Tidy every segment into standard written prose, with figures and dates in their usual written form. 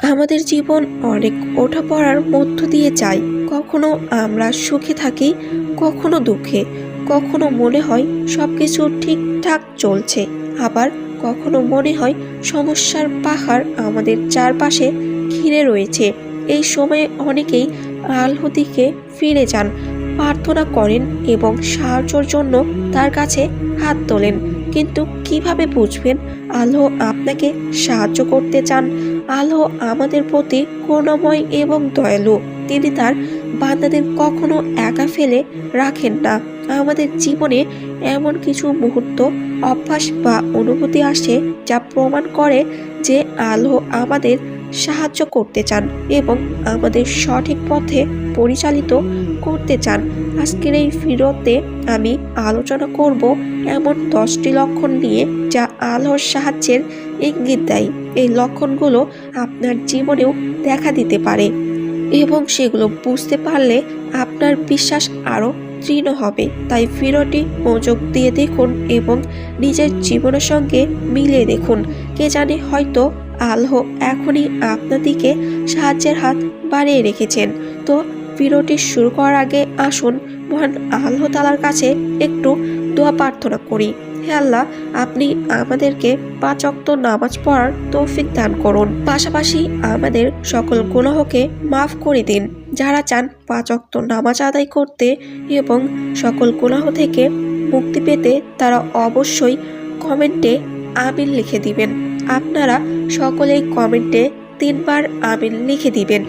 আমাদের জীবন অনেক ওঠাপড়ার মধ্য দিয়ে যায়। কখনো আমরা সুখে থাকি, কখনো দুঃখে, কখনো মনে হয় সবকিছু ঠিকঠাক চলছে, আবার কখনো মনে হয় সমস্যার পাহাড় আমাদের চারপাশে ঘিরে রয়েছে। এই সময়ে অনেকেই আল্লাহর দিকে ফিরে যান, প্রার্থনা করেন এবং সাহায্যের জন্য তার কাছে হাত তোলেন। কিন্তু কিভাবে বুঝবেন আল্লাহ আপনাকে সাহায্য করতে চান? আল্লাহ আমাদের প্রতি করুণাময় এবং দয়ালু। তিনি তার বান্দাদের কখনো একা ফেলে রাখেন না। আমাদের জীবনে এমন কিছু মুহূর্ত, অভ্যাস বা অনুভূতি আসে যা প্রমাণ করে যে আল্লাহ আমাদের সাহায্য করতে চান এবং আমাদের সঠিক পথে পরিচালিত করতে চান। আজকের এই ভিডিওতে আমি আলোচনা করব এমন 10টি লক্ষণ নিয়ে যা আল্লাহর সাহায্যের ইঙ্গিত দেয়। এই লক্ষণগুলো আপনার জীবনেও দেখা দিতে পারে এবং সেগুলো বুঝতে পারলে আপনার বিশ্বাস আরও দৃঢ় হবে। তাই ভিডিওটি মনোযোগ দিয়ে দেখুন এবং নিজের জীবনের সঙ্গে মিলিয়ে দেখুন। কে জানে, হয়তো আল্লাহ এখনই আপনার দিকে সাহায্যের হাত বাড়িয়ে রেখেছেন। তো ভিডিওটি শুরু করার আগে আসুন মহান আল্লাহ তাআলার কাছে একটু দোয়া প্রার্থনা করি। হে আল্লাহ, আপনি আমাদেরকে 5 ওয়াক্ত নামাজ পড়ার তৌফিক দান করুন। পাশাপাশি আমাদের সকল গুনাহকে মাফ করে দিন। যারা চান 5 ওয়াক্ত নামাজ আদায় করতে এবং সকল গুনাহ থেকে মুক্তি পেতে, তারা অবশ্যই কমেন্টে আমিন লিখে দিবেন। আপনারা সকলেই কমেন্টে 3 বার আমিন লিখে দিবেন।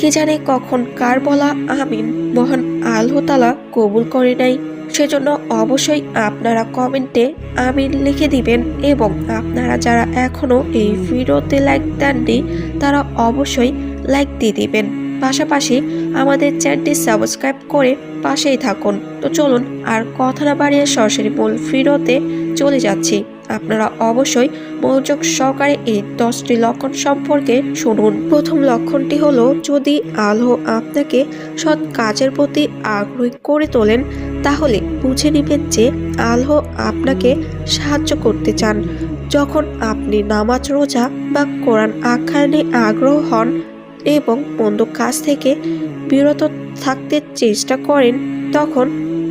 কে জানে কখন কার বলা আমিন মহান আল্লাহ তাআলা কবুল করে নাই। সেজন্য অবশ্যই আপনারা কমেন্টে আমিন লিখে দিবেন এবং আপনারা যারা এখনো এই ভিডিওতে লাইক দেননি, তারা অবশ্যই লাইক দিয়ে দিবেন। পাশাপাশি আমাদের চ্যানেলটি সাবস্ক্রাইব করে পাশেই থাকুন। তো চলুন আর কথা না বাড়িয়ে সরাসরি মূল ভিডিওতে চলে যাচ্ছি। আপনারা অবশ্যই মনোযোগ সহকারে এই 10টি লক্ষণ সম্পর্কে শুনুন। প্রথম লক্ষণটি হলো, যদি আল্লাহ আপনাকে সৎ কাজের প্রতি আগ্রহী করে তোলেন, তাহলে বুঝে নেবেন যে আল্লাহ আপনাকে সাহায্য করতে চান। যখন আপনি নামাজ, রোজা বা কোরআন আখ্যানে আগ্রহ হন এবং মন্দ কাজ থেকে বিরত থাকতে চেষ্টা করেন, তখন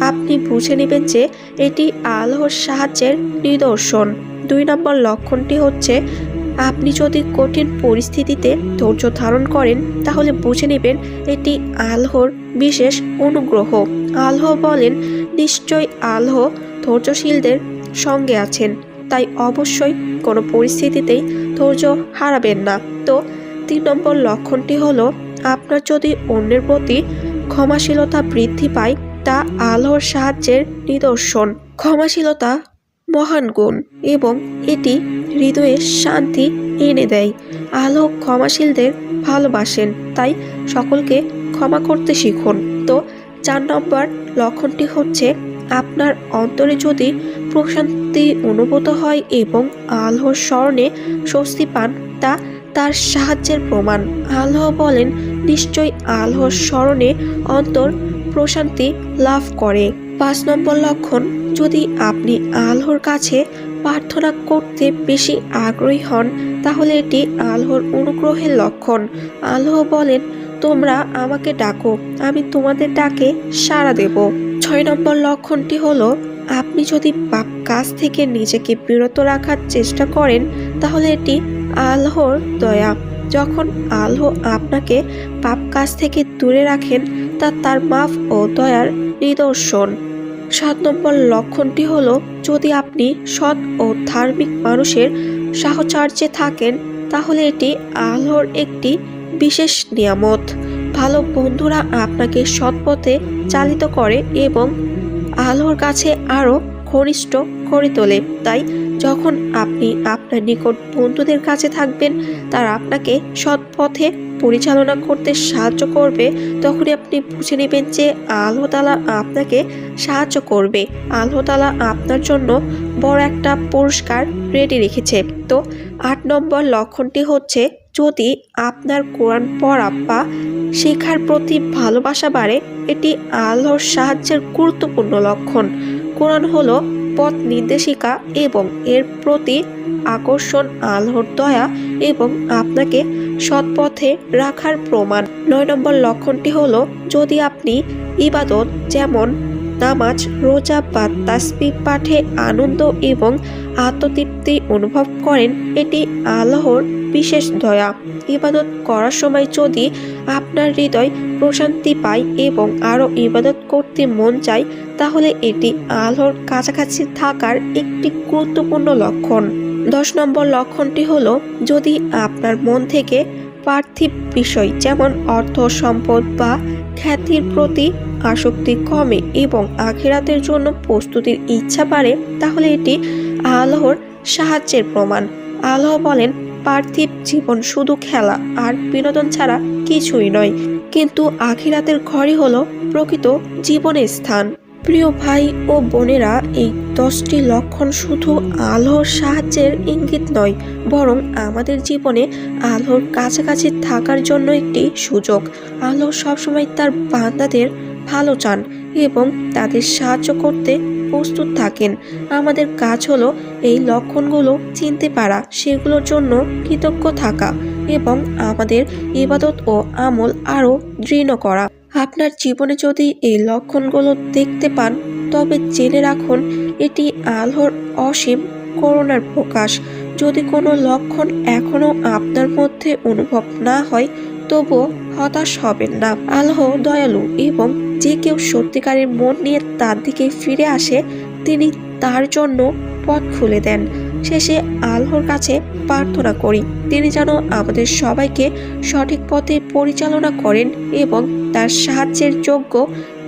আপনি বুঝে নেবেন যে এটি আল্লাহর সাহায্যের নিদর্শন। 2 নম্বর লক্ষণটি হচ্ছে, আপনি যদি কঠিন পরিস্থিতিতে ধৈর্য ধারণ করেন, তাহলে বুঝে নেবেন এটি আল্লাহর বিশেষ অনুগ্রহ। আল্লাহ বলেন, নিশ্চয়ই আল্লাহ ধৈর্যশীলদের সঙ্গে আছেন। তাই অবশ্যই কোনো পরিস্থিতিতেই ধৈর্য হারাবেন না। তো 3 নম্বর লক্ষণটি হলো, আপনার যদি অন্যের প্রতি ক্ষমাশীলতা বৃদ্ধি পায়, তা আল্লাহর সাহায্যের নিদর্শন। ক্ষমাশীলতা মহান গুণ এবং এটি হৃদয়ে শান্তি এনে দেয়। আল্লাহ ক্ষমাশীলদের ভালোবাসেন, তাই সকলকে ক্ষমা করতে শিখুন। তো 4 নম্বর লক্ষণটি হচ্ছে, আপনার অন্তরে যদি প্রশান্তি অনুভূত হয় এবং আল্লাহর স্মরণে স্বস্তি পান, তা তার সাহায্যের প্রমাণ। আল্লাহ বলেন, নিশ্চয়ই আল্লাহর স্মরণে অন্তর প্রশান্তি লাভ করে। 5 নম্বর লক্ষণ, যদি আপনি আল্লাহর কাছে প্রার্থনা করতে বেশি আগ্রহী হন, তাহলে এটি আল্লাহর অনুগ্রহের লক্ষণ। আল্লাহ বলেন, তোমরা আমাকে ডাকো, আমি তোমাদের ডাকে সাড়া দেব। 6 নম্বর লক্ষণটি হলো, আপনি যদি পাপ কাজ থেকে নিজেকে বিরত রাখার চেষ্টা করেন, তাহলে এটি আল্লাহর দয়া। যখন আল্লাহ আপনাকে পাপ কাজ থেকে দূরে রাখেন, তা তার মাফ ও দয়ার নিদর্শন। 7 নম্বর লক্ষণটি হলো, যদি আপনি সৎ ও ধার্মিক মানুষের সাহচর্যে থাকেন, তাহলে এটি আল্লাহর একটি বিশেষ নিয়ামত। ভালো বন্ধুরা আপনাকে সৎ পথে চালিত করে এবং আল্লাহর কাছে আরও ঘনিষ্ঠ করে তোলে। তাই যখন আপনি আপনার নিকট বন্ধুদের কাছে থাকবেন, তারা আপনাকে সৎ পথে পরিচালনা করতে সাহায্য করবে, তখনই আপনি বুঝে নেবেন যে আল্লাহ তাআলা আপনাকে সাহায্য করবে। আল্লাহ তাআলা আপনার জন্য বড় একটা পুরস্কার রেডি রেখেছে। তো 8 নম্বর লক্ষণটি হচ্ছে, যদি আপনার কোরআন পড়া বা শেখার প্রতি ভালোবাসা বাড়ে, এটি আল্লাহর সাহায্যের গুরুত্বপূর্ণ লক্ষণ। কোরআন হলো পথ নির্দেশিকা এবং এর প্রতি আকর্ষণ আল্লাহর দয়া এবং আপনাকে সৎ পথে রাখার প্রমাণ। 9 নম্বর লক্ষণটি হলো, যদি আপনি ইবাদত যেমন নামাজ, রোজা বা তাসবিহ পাঠে আনন্দ এবং আত্মতৃপ্তি অনুভব করেন, এটি আল্লাহর বিশেষ দয়া। ইবাদত করার সময় যদি আপনার হৃদয় প্রশান্তি পায় এবং আরও ইবাদত করতে মন চায়, তাহলে এটি আল্লাহর কাছাকাছি থাকার একটি গুরুত্বপূর্ণ লক্ষণ। 10 নম্বর লক্ষণটি হলো, যদি আপনার মন থেকে পার্থিব বিষয় যেমন অর্থ, সম্পদ বা খ্যাতির প্রতি আসক্তি কমে এবং আখিরাতের জন্য প্রস্তুতির ইচ্ছা বাড়ে, তাহলে এটি আল্লাহর সাহায্যের প্রমাণ। আল্লাহ বলেন, পার্থিব জীবন শুধু খেলা আর বিনোদন ছাড়া কিছুই নয়, কিন্তু আখিরাতের ঘরই হলো প্রকৃত জীবনের স্থান। প্রিয় ভাই ও বোনেরা, এই 10টি লক্ষণ শুধু আল্লাহর সাহায্যের ইঙ্গিত নয়, বরং আমাদের জীবনে আল্লাহর কাছাকাছি থাকার জন্য একটি সুযোগ। আল্লাহ সবসময় তার বান্দাদের ভালো চান এবং তাদের সাহায্য করতে প্রস্তুত থাকেন। আমাদের কাজ হলো এই লক্ষণগুলো চিনতে পারা, সেগুলোর জন্য কৃতজ্ঞ থাকা এবং আমাদের ইবাদত ও আমল আরও দৃঢ় করা। আপনার জীবনে যদি এই লক্ষণগুলো দেখতে পান, তবে জেনে রাখুন এটি আল্লাহর অসীম করুণার প্রকাশ। যদি কোনো লক্ষণ এখনো আপনার মধ্যে অনুভব না হয়, তবুও হতাশ হবেন না। আল্লাহ দয়ালু এবং যে কেউ সত্যিকারের মন নিয়ে তার দিকে ফিরে আসে, তিনি তার জন্য পথ খুলে দেন। শেষে আল্লাহর কাছে প্রার্থনা করি, তিনি যেন আমাদের সবাইকে সঠিক পথে পরিচালনা করেন এবং তার সাহায্যের যোগ্য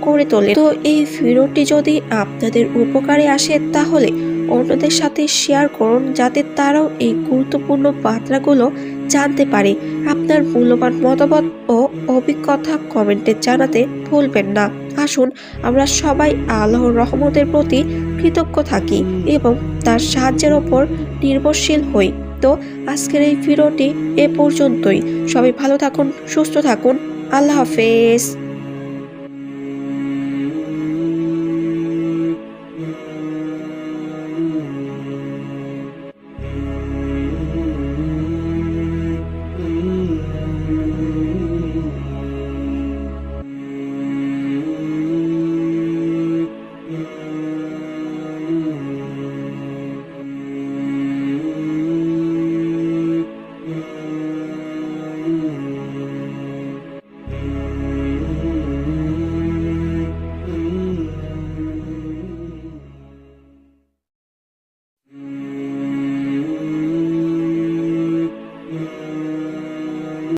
করে তোলেন। তো এই ভিডিওটি যদি আপনাদের উপকারে আসে, তাহলে অন্যদের সাথে শেয়ার করুন, যাতে তারাও এই গুরুত্বপূর্ণ বার্তাগুলো জানতে পারে। আপনার মূল্যবান মতামত ও অভিজ্ঞতা কমেন্টে জানাতে ভুলবেন না। আসুন আমরা সবাই আল্লাহর রহমতের প্রতি কৃতজ্ঞ থাকি এবং তার সাহায্যের ওপর নির্ভরশীল হই। তো আজকের এই ভিডিওটি এ পর্যন্তই। সবাই ভালো থাকুন, সুস্থ থাকুন। আল্লাহ হাফেজ।